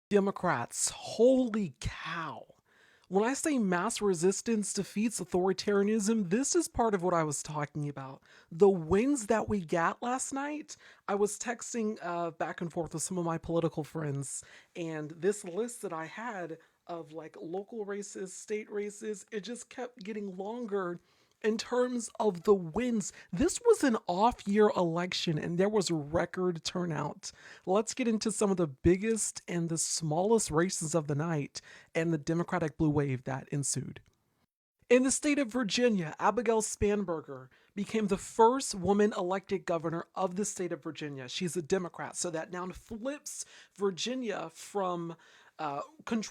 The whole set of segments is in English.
Democrats, holy cow. When I say mass resistance defeats authoritarianism, this is part of what I was talking about. The wins that we got last night, I was texting back and forth with some of my political friends, and this list that I had of like local races, state races, it just kept getting longer in terms of the wins. This was an off year election and there was record turnout. Let's get into some of the biggest and the smallest races of the night and the Democratic blue wave that ensued. In the state of Virginia, Abigail Spanberger became the first woman elected governor of the state of Virginia. She's a Democrat, so that now flips Virginia from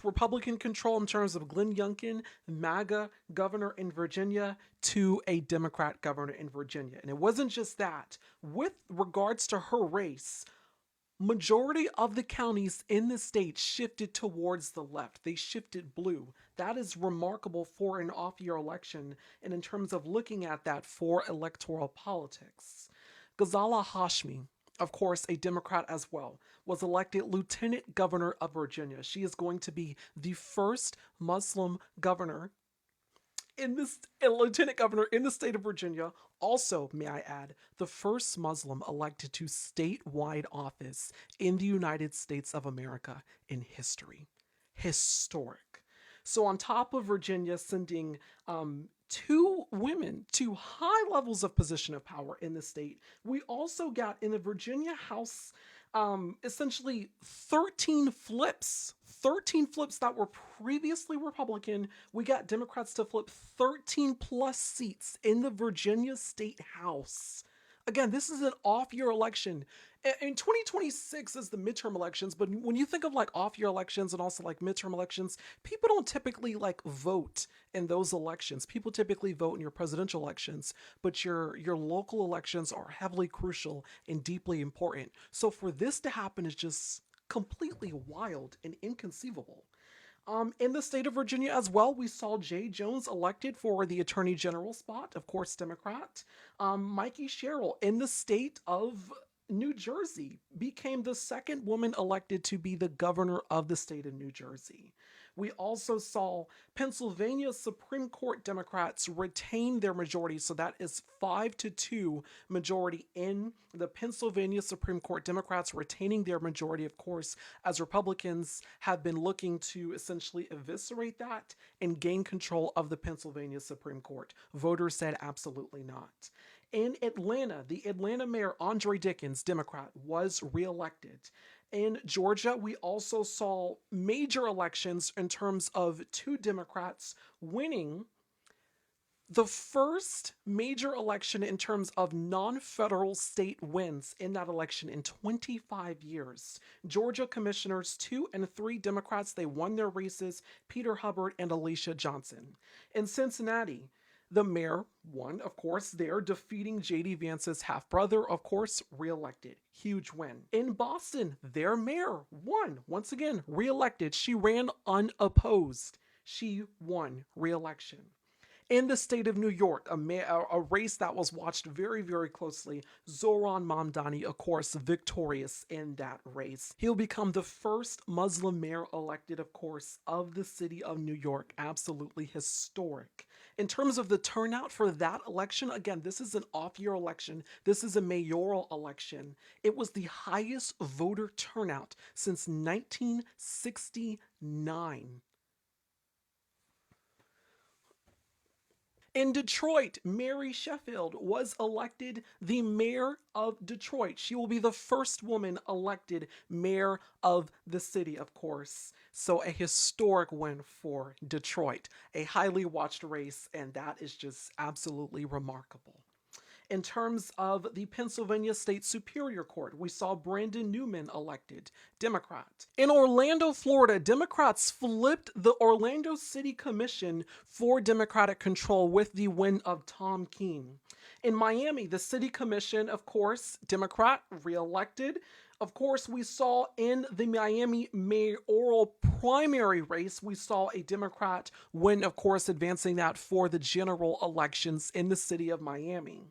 Republican control in terms of Glenn Youngkin, MAGA governor in Virginia, to a Democrat governor in Virginia. And it wasn't just that. With regards to her race, majority of the counties in the state shifted towards the left. They shifted blue. That is remarkable for an off-year election and in terms of looking at that for electoral politics. Ghazala Hashmi, of course, a Democrat as well, was elected Lieutenant Governor of Virginia. She is going to be the first Muslim governor in this a lieutenant governor in the state of Virginia. Also, may I add, the first Muslim elected to statewide office in the United States of America in history. Historic. So, on top of Virginia sending two women to high levels of position of power in the state, we also got in the Virginia House essentially 13 flips. 13 flips that were previously Republican. We got Democrats to flip 13 plus seats in the Virginia State House. Again, this is an off year election. In 2026 is the midterm elections, but when you think of like off year elections and also like midterm elections, people don't typically like vote in those elections. People typically vote in your presidential elections, but your local elections are heavily crucial and deeply important. So for this to happen is just completely wild and inconceivable. In the state of Virginia as well, we saw Jay Jones elected for the Attorney General spot, of course, Democrat. Mikey Sherrill in the state of New Jersey became the second woman elected to be the governor of the state of New Jersey. We also saw Pennsylvania Supreme Court Democrats retain their majority, so that is 5-2 majority in the Pennsylvania Supreme Court. Democrats retaining their majority, of course, as Republicans have been looking to essentially eviscerate that and gain control of the Pennsylvania Supreme Court. Voters said absolutely not. In Atlanta, the Atlanta mayor, Andre Dickens, Democrat, was reelected. In Georgia, we also saw major elections in terms of two Democrats winning the first major election in terms of non federal state wins in that election in 25 years. Georgia commissioners, 2 and 3 Democrats, they won their races, Peter Hubbard and Alicia Johnson. In Cincinnati, the mayor won, of course, there, defeating J.D. Vance's half brother, of course, reelected. Huge win. In Boston, their mayor won, once again, reelected. She ran unopposed. She won reelection. In the state of New York, a race that was watched very, very closely, Zoran Mamdani, of course, victorious in that race. He'll become the first Muslim mayor elected, of course, of the city of New York. Absolutely historic. In terms of the turnout for that election, again, this is an off year election. This is a mayoral election. It was the highest voter turnout since 1969. In Detroit, Mary Sheffield was elected the mayor of Detroit. She will be the first woman elected mayor of the city, of course. So, a historic win for Detroit. A highly watched race, and that is just absolutely remarkable. In terms of the Pennsylvania State Superior Court, we saw Brandon Newman elected, Democrat. In Orlando, Florida, Democrats flipped the Orlando City Commission for Democratic control with the win of Tom Keene. In Miami, the City Commission, of course, Democrat, reelected. Of course, we saw in the Miami mayoral primary race, we saw a Democrat win, of course, advancing that for the general elections in the city of Miami.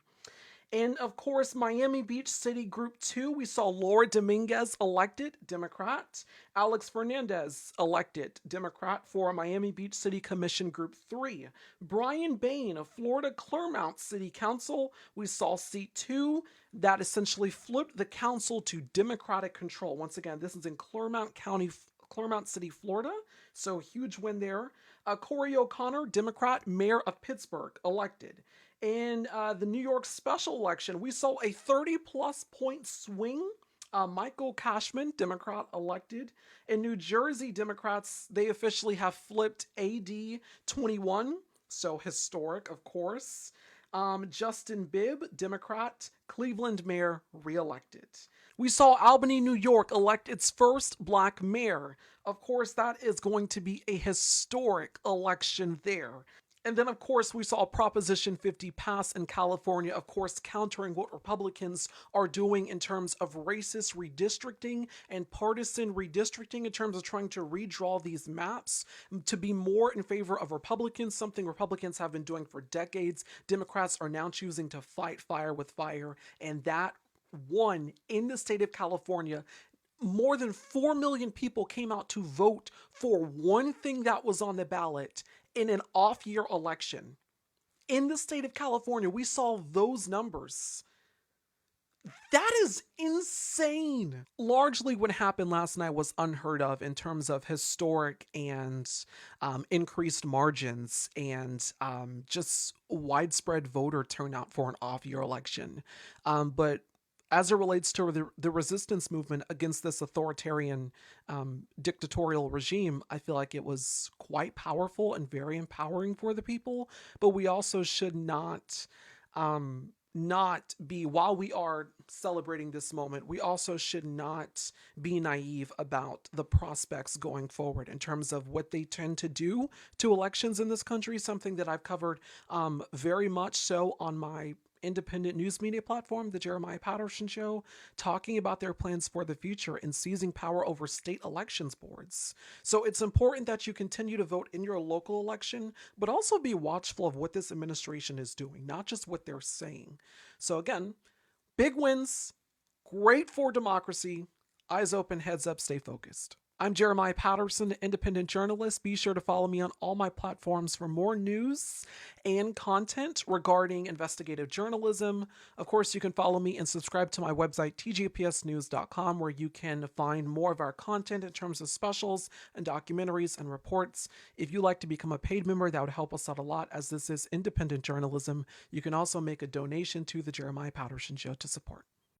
And of course, Miami Beach City Group 2, we saw Laura Dominguez elected, Democrat. Alex Fernandez elected, Democrat for Miami Beach City Commission Group 3. Brian Bain of Florida Clermont City Council, we saw seat 2. That essentially flipped the council to Democratic control. Once again, this is in Clermont County, Clermont City, Florida. So huge win there. Corey O'Connor, Democrat, Mayor of Pittsburgh, elected. In the New York special election, we saw a 30-plus point swing. Michael Cashman, Democrat, elected. In New Jersey, Democrats, they officially have flipped AD 21, so historic, of course. Justin Bibb, Democrat, Cleveland mayor, reelected. We saw Albany, New York elect its first black mayor. Of course, that is going to be a historic election there. And then, of course, we saw Proposition 50 pass in California, of course, countering what Republicans are doing in terms of racist redistricting and partisan redistricting in terms of trying to redraw these maps to be more in favor of Republicans, something Republicans have been doing for decades. Democrats are now choosing to fight fire with fire, and that won in the state of California. More than 4 million people came out to vote for one thing that was on the ballot in an off-year election. In the state of California, we saw those numbers. That is insane. Largely what happened last night was unheard of in terms of historic and increased margins and just widespread voter turnout for an off-year election. But as it relates to the resistance movement against this authoritarian dictatorial regime, I feel like it was quite powerful and very empowering for the people. But we also should not be, while we are celebrating this moment, we also should not be naive about the prospects going forward in terms of what they tend to do to elections in this country, something that I've covered very much so on my independent news media platform, The Jeremiah Patterson Show, talking about their plans for the future and seizing power over state elections boards. So it's important that you continue to vote in your local election, but also be watchful of what this administration is doing, not just what they're saying. So again, big wins, great for democracy. Eyes open, heads up, stay focused. I'm Jeremiah Patterson, independent journalist. Be sure to follow me on all my platforms for more news and content regarding investigative journalism. Of course, you can follow me and subscribe to my website, tjpsnews.com, where you can find more of our content in terms of specials and documentaries and reports. If you'd like to become a paid member, that would help us out a lot, as this is independent journalism. You can also make a donation to The Jeremiah Patterson Show to support.